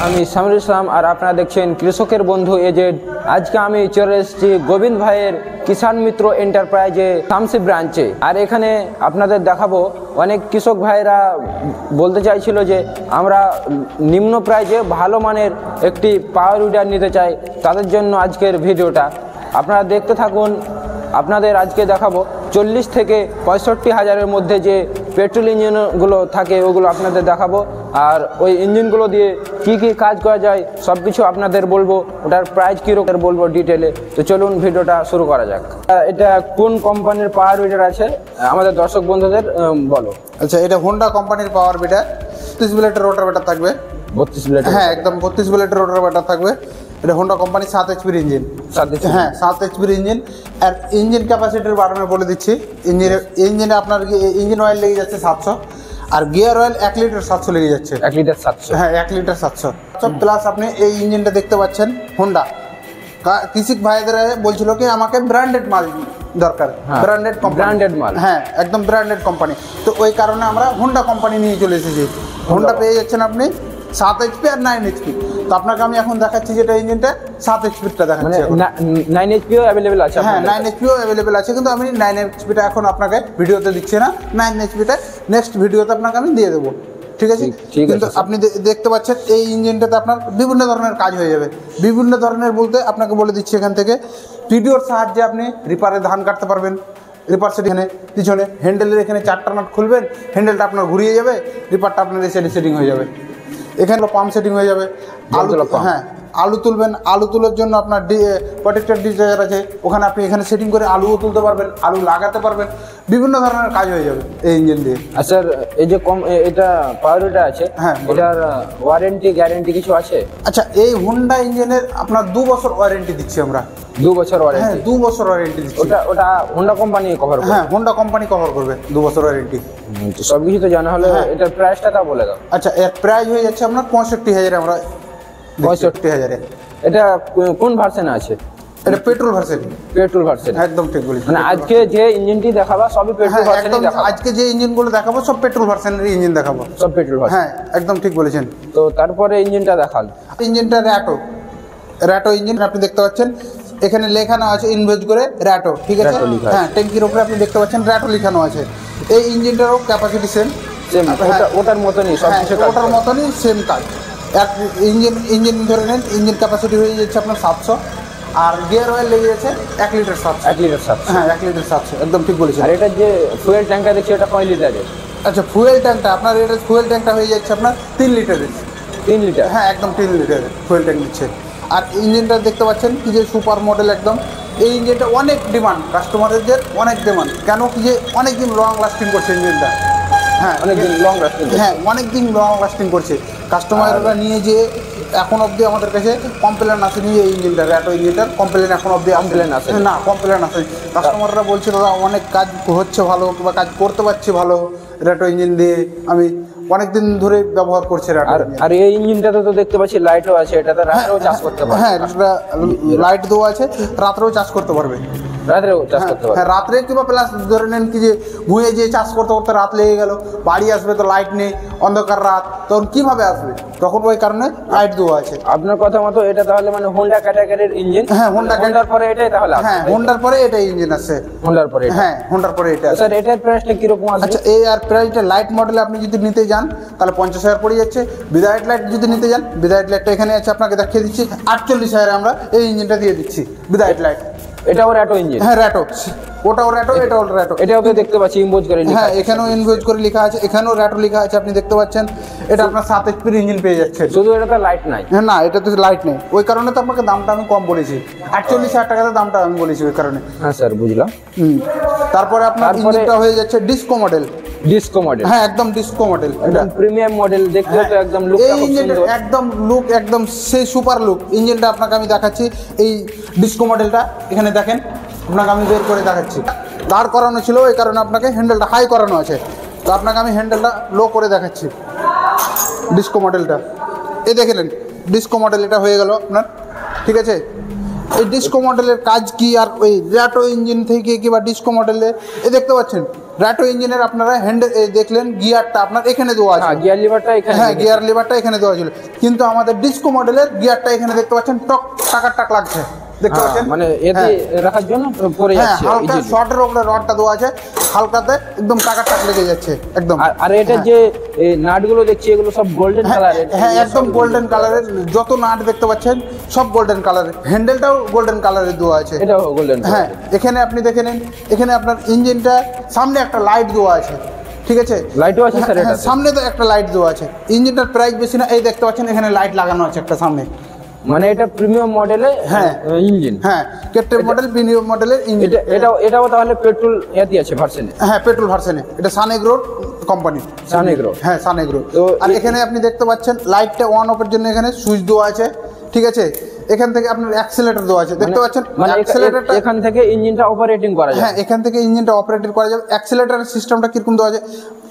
আমি সামিরুল ইসলাম আর আপনারা দেখছেন কৃষকের বন্ধু এজেড। আজকে আমি চলে এসেছি গোবিন্দ ভাইয়ের কিষাণ মিত্র এন্টারপ্রাইজে শামসি ব্রাঞ্চে। আর এখানে আপনাদের দেখাবো অনেক কৃষক ভাইরা বলতে চাইছিল যে আমরা নিম্ন প্রাইজে ভালো মানের একটি পাওয়ার উইডার নিতে চাই, তাদের জন্য আজকের ভিডিওটা আপনারা দেখতে থাকুন। আপনাদের আজকে দেখাবো 40 থেকে 65 হাজারের মধ্যে যে পেট্রোল ইঞ্জিনগুলো থাকে ওগুলো আপনাদের দেখাবো, আর ওই ইঞ্জিনগুলো দিয়ে কি কি কাজ করা যায় সব কিছু আপনাদের বলবো, ওটার প্রাইস কীরকম বলবো ডিটেলে। তো চলুন ভিডিওটা শুরু করা যাক। এটা কোন কোম্পানির পাওয়ার উইডার আছে আমাদের দর্শক বন্ধুদের বলো। আচ্ছা, এটা হোন্ডা কোম্পানির পাওয়ার উইডার, 32 ব্লেডের রোটার ব্যাটার থাকবে। 32 ব্লেড? হ্যাঁ, একদম 32 ব্লেডের রোটার ব্যাটার থাকবে। এটা হোন্ডা কোম্পানির 7 এইচপির ইঞ্জিন। হ্যাঁ, 7 এইচপির ইঞ্জিন। আর ইঞ্জিন ক্যাপাসিটির বারে বলে দিচ্ছি, ইঞ্জিনে আপনার ইঞ্জিন অয়েল লেগে যাচ্ছে 700, আর গিয়ার অয়েল 1 লিটার 700 লেগে যাচ্ছে। 1 লিটার 700? হ্যাঁ, 1 লিটার 700 প্লাস। আপনি এই ইঞ্জিনটা দেখতে পাচ্ছেন হোন্ডা। কৃষক ভাইদের বলছিল কি আমাকে ব্র্যান্ডেড মাল দরকার, ব্র্যান্ডেড মাল। হ্যাঁ, একদম ব্র্যান্ডেড কোম্পানি। তো ওই কারণে আমরা হোন্ডা কোম্পানি নিয়ে চলে এসেছি। হোন্ডা পেয়ে যাচ্ছেন আপনি 7 এইচপি আর 9 এইচপি। তো আপনাকে আমি এখন দেখাচ্ছি যেটা ইঞ্জিনটা 7 এইচপিটা দেখাচ্ছি। 9 এইচপিও অ্যাভেলেবেল আছে? হ্যাঁ, 9 এইচপিও অ্যাভেলেবেল আছে, কিন্তু আমি 9 এইচপিটা এখন আপনাকে ভিডিওতে দিচ্ছি না। 9 এইচপিটা নেক্সট ভিডিওতে আপনাকে আমি দিয়ে দেবো, ঠিক আছে? কিন্তু আপনি দেখতে পাচ্ছেন এই ইঞ্জিনটাতে আপনার বিভিন্ন ধরনের কাজ হয়ে যাবে। বিভিন্ন ধরনের বলতে আপনাকে বলে দিচ্ছি এখান থেকে ভিডিওর সাহায্যে আপনি রিপারে ধান কাটতে পারবেন। রিপার সেট এখানে পিছনে হ্যান্ডেলের এখানে 4টা নাট খুলবেন, হ্যান্ডেলটা আপনার ঘুরিয়ে যাবে, রিপারটা আপনার এই সাইডে সেটিং হয়ে যাবে। এখানে পাম্প সেটিং হয়ে যাবে। হ্যাঁ, আলু তুলবেন, আলু তোলার জন্য আপনার প্রোটেক্টর ডিজায়ার আছে, ওখানে আপনি এখানে সেটিং করে আলুও তুলতে পারবেন, আলু লাগাতে পারবেন, বিভিন্ন ধরনের কাজ হয়ে যাবে এই ইঞ্জিন দিয়ে। আর স্যার এই যে এটা পাওয়ার উইডার আছে, হ্যাঁ, এটার ওয়ারেন্টি গ্যারেন্টি কিছু আছে? আচ্ছা, এই হোন্ডা ইঞ্জিনের আপনার 2 বছর ওয়ারেন্টি দিচ্ছি আমরা। 2 বছর ওয়ারেন্টি? হ্যাঁ, 2 বছর ওয়ারেন্টি দিচ্ছি। ওটা হোন্ডা কোম্পানি কভার করবে? হ্যাঁ, হোন্ডা কোম্পানি কভার করবে 2 বছর ওয়ারেন্টি। সব কিছু তো জানা হলো, এটার প্রাইসটা তা বলে দাও। আচ্ছা, এর প্রাইস হয়ে যাচ্ছে আপনার 65,000। আমরা 65,000। এটা কোন ভার্সনে আছে? এটা পেট্রোল ভার্সন। পেট্রোল ভার্সন, একদম ঠিক বলেছেন। মানে আজকে যে ইঞ্জিনটি দেখাবো সবই পেট্রোল ভার্সনই দেখাবো? আজকে যে ইঞ্জিনগুলো দেখাবো সব পেট্রোল ভার্সনের ইঞ্জিন দেখাবো, সব পেট্রোল ভার্সন। হ্যাঁ, একদম ঠিক বলেছেন। তো তারপরে ইঞ্জিনটা দেখাল, ইঞ্জিনটা র্যাটো ইঞ্জিন। আপনি দেখতে পাচ্ছেন এখানে লেখানো আছে ইনভেস্ট করে র্যাটো, ঠিক আছে? হ্যাঁ, ট্যাঙ্কির উপরে আপনি দেখতে পাচ্ছেন র্যাটো লেখানো আছে। এই ইঞ্জিনটারও ক্যাপাসিটি সেম, ওটার মতনই সব কিছু, ওটার মতনই সেম কাজ। এক ইঞ্জিন ধরে নেন, ইঞ্জিন ক্যাপাসিটি হয়ে যাচ্ছে আপনার 700, আর গিয়ার অয়েল লেগে যাচ্ছে 1 লিটার 700। 1 লিটার 700? হ্যাঁ, 1 লিটার 700, একদম ঠিক বলেছেন। আর এটার যে ফুয়েল ট্যাঙ্কটা দেখছি ওটা কয় লিটারের? আচ্ছা, ফুয়েল ট্যাঙ্কটা আপনার এটার ফুয়েল ট্যাঙ্কটা হয়ে যাচ্ছে আপনার 3 লিটারের। 3 লিটার? হ্যাঁ, একদম 3 লিটারের ফুয়েল ট্যাঙ্ক দিচ্ছে। আর ইঞ্জিনটা দেখতে পাচ্ছেন কি যে সুপার মডেল একদম। এই ইঞ্জিনটা অনেক ডিমান্ড, কাস্টমারদের অনেক ডিমান্ড। কেন কি যে অনেক দিন লং লাস্টিং করছে ইঞ্জিনটা। হ্যাঁ, অনেক দিন লং লাস্টিং। হ্যাঁ, অনেক দিন লং লাস্টিং করছে। কাস্টমাররা নিয়ে যে এখন অবধি আমাদের কাছে কমপ্লেন আসেনি এই ইঞ্জিনটার, র্যাটো ইঞ্জিনটার কমপ্লেন এখন অবধি কমপ্লেন আসে না, কমপ্লেন আসেনি। কাস্টমাররা বলছে দাদা অনেক কাজ হচ্ছে ভালো, বা কাজ করতে পারছি ভালো র্যাটো ইঞ্জিন দিয়ে, আমি অনেক দিন ধরে ব্যবহার করছি র্যাটো। আর এই ইঞ্জিনটাতে তো দেখতে পাচ্ছি লাইটও আছে, এটাতে রাত্রেও চার্জ করতে পারবে? হ্যাঁ, লাইট দেওয়া আছে, রাত্রেও চার্জ করতে পারবে। রাত্রেও চার্জ করতে পারবে? হ্যাঁ, রাত্রে কিংবা প্লাস ধরে নেন কি যে ঘুমিয়ে যে চার্জ করতে করতে রাত লেগে গেল, বাড়ি আসবে তো লাইট নেই, অন্ধকার রাত, তখন কিভাবে আসবে? তখন ওই কারণে লাইট দেওয়া আছে। আপনার কথা মতো এটা তাহলে মানে হোন্ডা ক্যাটাগরির ইঞ্জিন? হ্যাঁ, হোন্ডার পরে এটাই তাহলে? হ্যাঁ, হোন্ডার পরে এটাই ইঞ্জিন আছে। হোন্ডার পরে? হ্যাঁ, হোন্ডার পরে এটা। স্যার এটার প্রাইসটা কিরকম আছে? আচ্ছা, এই আর প্রাইসটা লাইট মডেলে আপনি যদি নিতে যান তাহলে 50,000 পড়ে যাচ্ছে। উইদাউট লাইট যদি নিতে যান, উইদাউট লাইটটা এখানে আছে, আপনাকে দেখিয়ে দিচ্ছি 48,000 আমরা এই ইঞ্জিনটা দিয়ে দিচ্ছি উইদাউট লাইট। এটাও র্যাটো ইঞ্জিন? হ্যাঁ, র্যাটো। ওটাও র্যাটো, এটাও র্যাটো। এটাও দেখতে পাচ্ছি ইনভোজ করে লেখা। হ্যাঁ, এখানেও ইনভোজ করে লেখা আছে, এখানেও র্যাটো লেখা আছে, আপনি দেখতে পাচ্ছেন। এটা আপনার 7 এইচপির ইঞ্জিন পেয়ে যাচ্ছে। শুধু এটাতে লাইট নাই? হ্যাঁ, না, এটাতে লাইট নেই। ওই কারণে তো আপনাকে দামটা আমি কম বলেছি, 48,000 টাকাতে দামটা আমি বলেছি ওই কারণে। হ্যাঁ স্যার, বুঝলাম। তারপরে আপনার ইঞ্জিনটা হয়ে যাচ্ছে ডিসকো মডেল। Disco model? হ্যাঁ, একদম ডিসকো মডেল, একদম প্রিমিয়াম মডেল। দেখতে তো একদম লুক, এই ইঞ্জিনটা একদম লুক একদম সেই সুপার লুক। ইঞ্জিনটা আপনাকে আমি দেখাচ্ছি, এই ডিসকো মডেলটা এখানে দেখেন, আপনাকে আমি বের করে দেখাচ্ছি। দাঁড় করানো ছিল, এই কারণে আপনাকে হ্যান্ডেলটা হাই করানো আছে, তো আপনাকে আমি হ্যান্ডেলটা লো করে দেখাচ্ছি। ডিসকো মডেলটা এই দেখলেন, ডিসকো মডেল এটা হয়ে গেল আপনার, ঠিক আছে? এই ডিসকো মডেলের কাজ কি আর ওই র্যাটো ইঞ্জিন থেকে কিংবা ডিসকো মডেলে এই দেখতে পাচ্ছেন র্যাটো ইঞ্জিনের আপনারা হ্যান্ডেল দেখলেন গিয়ারটা আপনার এখানে দেওয়া আছে, গিয়ার লিভারটা এখানে, হ্যাঁ গিয়ার লিভারটা এখানে দেওয়া ছিল, কিন্তু আমাদের ডিসকো মডেলের গিয়ারটা এখানে দেখতে পাচ্ছেন টক টাক লাগছে, দেখতে পাচ্ছেন মানে এতে রাখার জন্য পড়ে হ্যাঁ যাচ্ছে হালকা শর্টের উপরে রডটা দেওয়া আছে, হালকাতে একদম টাক লেগে যাচ্ছে একদম। আর এটা যে এই নাটগুলো দেখছি এগুলো সব গোল্ডেন কালারের, হ্যাঁ একদম গোল্ডেন কালারের, যত নাট দেখতে পাচ্ছেন সব গোল্ডেন কালারের, হ্যান্ডেলটাও গোল্ডেন কালারের দেওয়া আছে, এটাও গোল্ডেন। হ্যাঁ এখানে আপনি দেখে নিন, এখানে আপনার ইঞ্জিনটা সামনে একটা লাইট দেওয়া আছে, ঠিক আছে লাইটও আছে স্যার, এটা সামনে তো একটা লাইট দেওয়া আছে, ইঞ্জিনটার প্রাইস বেশি না, এই দেখতে পাচ্ছেন এখানে লাইট লাগানো আছে একটা সামনে, মানে এটা প্রিমিয়াম মডেলে হ্যাঁ ইঞ্জিন, হ্যাঁ কেটের মডেল প্রিমিয়াম মডেলের ইঞ্জিন। এটাও তাহলে পেট্রোল এতে আছে ভার্সনে? হ্যাঁ পেট্রোল ভার্সনে, এটা সানেগ্রো কোম্পানি, সানেগ্রো, হ্যাঁ সানেগ্রো। তো আর এখানে আপনি দেখতে পাচ্ছেন লাইটটা অন অফের জন্য এখানে সুইচ দেওয়া আছে, ঠিক আছে, এখান থেকে আপনার অ্যাক্সেলেটর দেওয়া আছে, দেখতে পাচ্ছেন অ্যাক্সেলেটরটা এখান থেকে ইঞ্জিনটা অপারেটিং করা যায়, হ্যাঁ এখান থেকে ইঞ্জিনটা অপারেটিং করা যাবে। অ্যাক্সেলেটরের সিস্টেমটা কিরকম দেওয়া আছে,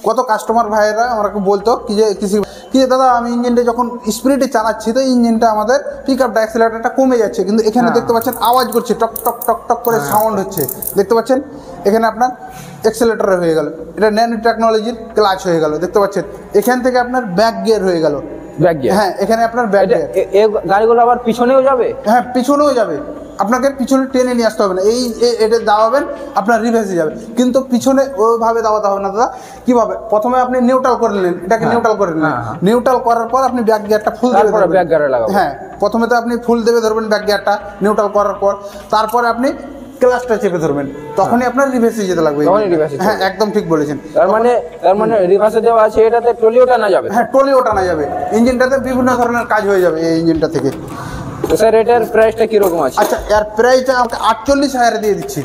কত কাস্টমার ভাইয়েরা আমাকে বলতো কি যে দাদা আমি ইঞ্জিনটা যখন স্পিডে চালাচ্ছি তো ইঞ্জিনটা আমাদের পিক আপটা অ্যাক্সেলেটরটা কমে যাচ্ছে, কিন্তু এখানে দেখতে পাচ্ছেন আওয়াজ করছে, টক টক টক টক করে সাউন্ড হচ্ছে, দেখতে পাচ্ছেন এখানে আপনার অ্যাক্সেলেটর হয়ে গেল, এটা ন্যানো টেকনোলজির ক্লাচ হয়ে গেল, দেখতে পাচ্ছেন এখান থেকে আপনার ব্যাক গিয়ার হয়ে গেল, ব্যাক গিয়ার, হ্যাঁ এখানে আপনার ব্যাক গিয়ার। এই গাড়িগুলো আবার পিছনেও যাবে? হ্যাঁ পিছনেও যাবে, আপনাকে পিছনে টেনে নিয়ে আসতে হবে না, এটা দাবাবেন আপনার রিভার্সে যাবে, কিন্তু পিছনে ওইভাবে দাবাতে হবে না দাদা। কীভাবে, প্রথমে আপনি নিউট্রাল করে নিলেন, এটাকে নিউট্রাল করে নিলেন, নিউট্রাল করার পর আপনি ব্যাক গিয়ারটা ফুল দেবে, ব্যাক গিয়ারে লাগাবেন, হ্যাঁ প্রথমে তো আপনি ফুল দেবে ধরবেন ব্যাক গিয়ারটা নিউট্রাল করার পর, তারপরে আপনি ক্লাচটা চেপে ধরবেন, তখনই আপনার রিভার্সে যেতে লাগবে, হ্যাঁ একদম ঠিক বলেছেন। তার মানে রিভার্সে দেওয়া আছে, এটাতে ট্রলিও টানা যাবে? হ্যাঁ ট্রলিও টানা যাবে, ইঞ্জিনটাতে বিভিন্ন ধরনের কাজ হয়ে যাবে এই ইঞ্জিনটা থেকে। তো স্যার এটার প্রাইসটা কিরকম আছে? আচ্ছা এর প্রাইসটা আমাকে 48,000 দিয়ে দিচ্ছি।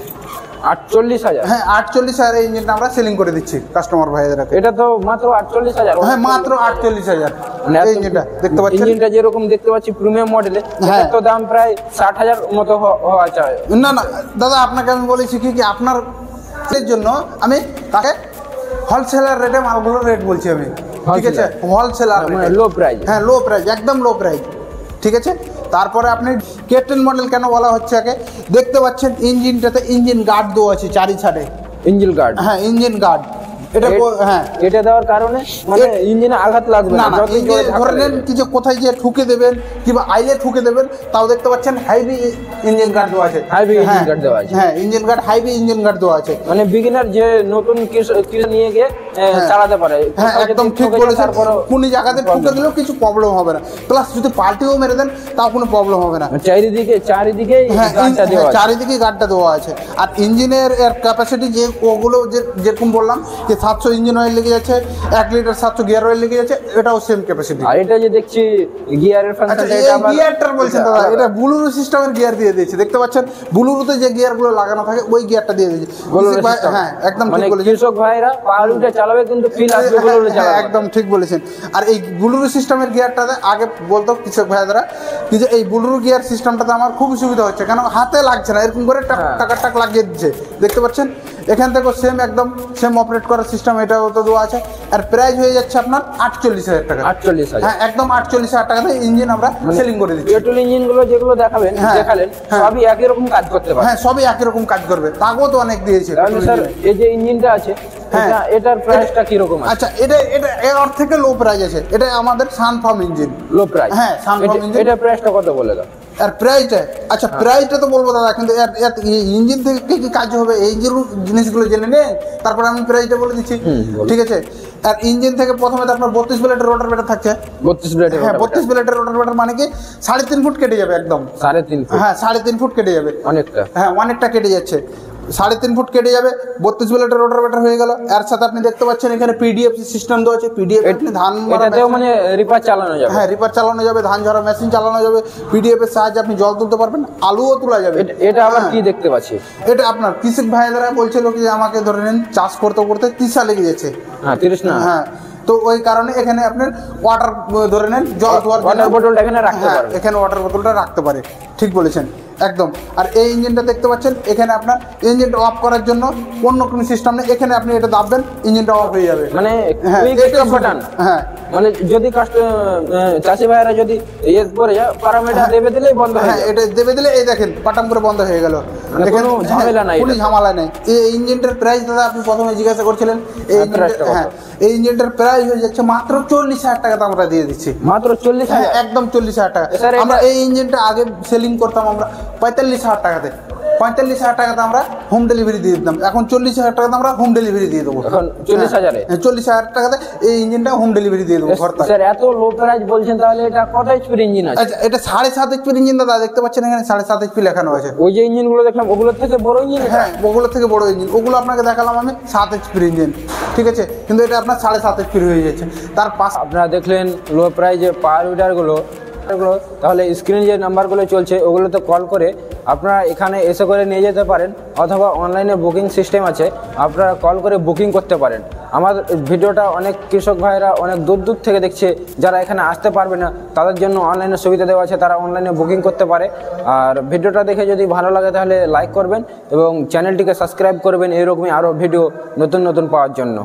48,000? হ্যাঁ 48,000 এই ইঞ্জিনটা আমরা সেলিং করে দিচ্ছি কাস্টমার ভাইদের। এটা তো মাত্র 48,000? হ্যাঁ মাত্র 48,000 এই ইঞ্জিনটা দেখতে পাচ্ছেন। ইঞ্জিনটা যেরকম দেখতে পাচ্ছি প্রিমিয়াম মডেলে, হ্যাঁ তো দাম প্রায় 60,000 মতো হওয়া চাই। না না দাদা আপনাকে আমি বলেছি কি আপনার জন্য আমি তাকে হোলসেলার রেটে মালগুলোর রেট বলছি আমি, ঠিক আছে হোলসেলার মানে লো প্রাইস, হ্যাঁ লো প্রাইস একদম লো প্রাইস, ঠিক আছে। তারপরে আপনি K10 মডেল কেন বলা হচ্ছে আগে, দেখতে পাচ্ছেন ইঞ্জিনটাতে ইঞ্জিন গার্ড দেওয়া আছে চারি সাইডে, ইঞ্জিন গার্ড, হ্যাঁ ইঞ্জিন গার্ড, এটা হ্যাঁ এটা দেওয়ার কারণে মানে ইঞ্জিনে আঘাত লাগবে না, ধরে নেন কি যে কোথায় যে ঠুকে দেবেন কিংবা আইলে ঠুকে দেবেন, তাও দেখতে পাচ্ছেন হাইবি ইঞ্জিন গার্ড দেওয়া আছে, হাইবি ইঞ্জিন গার্ড দেওয়া আছে, হ্যাঁ ইঞ্জিন গার্ড হাইবি ইঞ্জিন গার্ড দেওয়া আছে, মানে বিগিনার যে নতুন কিছু নিয়ে গিয়ে চালাতে পারে। হ্যাঁ একদম ঠিক বলেছেন, কোন জায়গাতে ঠুকে দিলেও কিছু প্রবলেম হবে না, প্লাস যদি পাল্টিও মেরে দেন তাও কোনো প্রবলেম হবে না, চারিদিকে চারিদিকে গার্ডটা দেওয়া আছে। আর ইঞ্জিনের এর ক্যাপাসিটি যে ওগুলো যেরকম বললাম যে 700 ইঞ্জিন অয়েল লেগে যাচ্ছে, 1 লিটার 700 গিয়ার অয়েল লেগে যাচ্ছে, এটাও সেম ক্যাপাসিটি। আর এটা যে দেখছি গিয়ারের ফাংশনটা, এটা আবার গিয়ারটার বলছেন দাদা, এটা বুলুরু সিস্টেমের গিয়ার দিয়ে দিয়েছে, দেখতে পাচ্ছেন বুলুরুতে যে গিয়ারগুলো লাগানো থাকে ওই গিয়ারটা দিয়ে দিয়েছে। হ্যাঁ একদম ঠিক বলেছেন, কৃষক ভাইরা পাহাড়ে চালাবে কিন্তু ফিল আসবে বুলুরু চালাবে, একদম ঠিক বলেছেন। আর এই বুলুরু সিস্টেমের গিয়ারটাতে আগে বলতো কৃষক ভাইরা কি যে এই বুলুরু গিয়ার সিস্টেমটাতে আমার খুব সুবিধা হচ্ছে, কেন হাতে লাগছে না, এরকম করে টাক লাগিয়ে দিচ্ছে, দেখতে পাচ্ছেন এখান থেকেও সেম একদম সেম অপারেট করার সিস্টেম এটাও তো দেওয়া আছে। আর প্রাইস হয়ে যাচ্ছে আপনার 48,000 টাকা, 48,000, হ্যাঁ একদম 48,000 টাকাতে ইঞ্জিন আমরা সেলিং করে দিচ্ছি। পেট্রোল ইঞ্জিনগুলো যেগুলো দেখালেন সবই একই রকম কাজ করতে পারে, হ্যাঁ সবই একই রকম কাজ করবে, তাকেও তো অনেক দিয়েছে। স্যার এই যে ইঞ্জিনটা আছে এটার প্রাইসটা কি রকম আছে? আচ্ছা এটা এর থেকে লো প্রাইস আছে, এটা আমাদের সানফার্ম ইঞ্জিন, লো প্রাইস, হ্যাঁ সানফার্ম ইঞ্জিন। এটা প্রাইসটা কত বলে দাও? আর প্রাইসটা, আচ্ছা প্রাইসটা তো বলবো দাদা, কিন্তু ইঞ্জিন থেকে কি কি কাজ হবে এই জিনিসগুলো জেনে নেন, তারপরে আমি প্রাইসটা বলে দিচ্ছি, ঠিক আছে। আর ইঞ্জিন থেকে প্রথমে তো আপনার 32 ব্লেডের রোটার ব্যাটার থাকছে, 32 ব্লেডের, হ্যাঁ 32 ব্লেডের রোটার ব্যাটার মানে কি 3.5 ফুট কেটে যাবে একদম, 3.5 ফুট, হ্যাঁ 3.5 ফুট কেটে যাবে, অনেকটা, হ্যাঁ অনেকটা কেটে যাচ্ছে, 3.5 ফুট কেটে যাবে, 32 ব্লেডের রোটার ব্যাটার হয়ে গেল। এর সাথে আপনি দেখতে পাচ্ছেন এখানে পিডিএফ সিস্টেম দেওয়া আছে, পিডিএফ আপনি ধান এটাতেও মানে রিপার চালানো যাবে, হ্যাঁ রিপার চালানো যাবে, ধান ঝাড়া মেশিন চালানো যাবে, পিডিএফ এর সাহায্যে আপনি জল তুলতে পারবেন, আলুও তোলা যাবে। এটা আবার কি দেখতে পাচ্ছি, এটা আপনার কৃষক ভাইয়েরা বলছিল কি আমাকে ধরে নেন চাষ করতে করতে 30 লেগে যাচ্ছে, হ্যাঁ 30 না, হ্যাঁ তো ওই কারণে এখানে আপনার ওয়াটার ধরে নেন জল ধোয়ার ওয়াটার বোতলটা এখানে রাখতে পারবে, এখানে ওয়াটার বোতলটা রাখতে পারে, ঠিক বলেছেন। একদম। আর এই ইঞ্জিনটা দেখতে পাচ্ছেন, এখানে আপনার ইঞ্জিনটা অফ করার জন্য অন্য কোনো সিস্টেম নেই, এখানে আপনি এটা দাববেন ইঞ্জিনটা অফ হয়ে যাবে। মানে হ্যাঁ, quick এটাই stop button। হ্যাঁ, মানে যদি চাষি ভাইয়েরা যদি পরে যায় প্যারামিটার দেবে দিলেই বন্ধ হয়ে হ্যাঁ, যায়। এটা দেবে দিলে এই দেখেন পাটাম করে বন্ধ হয়ে গেল। মানে কোনো ঝামেলা নাই কোনো এটাতে। ঝামেলা নাই। এই ইঞ্জিনটার প্রাইস দাদা আপনি প্রথমে জিজ্ঞাসা করছিলেন, এই প্রাইসটা কত? হ্যাঁ, এই ইঞ্জিনটার প্রাইস হয়ে যাচ্ছে মাত্র 40,000 টাকাতে আমরা দিয়ে দিচ্ছি। মাত্র 40,000। হ্যাঁ, একদম 40,000 টাকা। স্যার, এটা- আমরা এই ইঞ্জিনটা আগে সেলিং করতাম আমরা 45,000 টাকাতে। 45,000 টাকাতে আমরা হোম ডেলিভারি দিয়ে দিতাম, এখন 40,000 টাকাতে আমরা হোম ডেলিভারি দিয়ে দেবো। এখন 40,000-এ? হ্যাঁ, 40,000 টাকাতে এই ইঞ্জিনটা হোম ডেলিভারি দিয়ে দেবো ঘর থেকে। স্যার এত লো প্রাইস বলছেন, তাহলে এটা কত এইচপির ইঞ্জিন আছে? আচ্ছা, এটা 7.5 HP ইঞ্জিন দাদা, দেখতে পাচ্ছেন এখানে 7.5 HP লেখানো আছে। ওই যে ইঞ্জিনগুলো দেখলাম ওগুলোর থেকে বড় ইঞ্জিন? হ্যাঁ, ওগুলো থেকে বড় ইঞ্জিন, ওগুলো আপনাকে দেখালাম আমি 7 HP ইঞ্জিন, ঠিক আছে, কিন্তু এটা আপনার 7.5 HP হয়ে যাচ্ছে। তার পাশ আপনারা দেখলেন লো প্রাইজে পাওয়ার উইডারগুলো, তাহলে স্ক্রিনে যে নাম্বারগুলো চলছে ওগুলোতে কল করে আপনারা এখানে এসে করে নিয়ে যেতে পারেন, অথবা অনলাইনে বুকিং সিস্টেম আছে, আপনারা কল করে বুকিং করতে পারেন। আমার ভিডিওটা অনেক কৃষক ভাইরা অনেক দূর দূর থেকে দেখছে, যারা এখানে আসতে পারবে না তাদের জন্য অনলাইনে সুবিধা দেওয়া আছে, তারা অনলাইনে বুকিং করতে পারে। আর ভিডিওটা দেখে যদি ভালো লাগে তাহলে লাইক করবেন এবং চ্যানেলটিকে সাবস্ক্রাইব করবেন, এরকমই আরও ভিডিও নতুন নতুন পাওয়ার জন্য।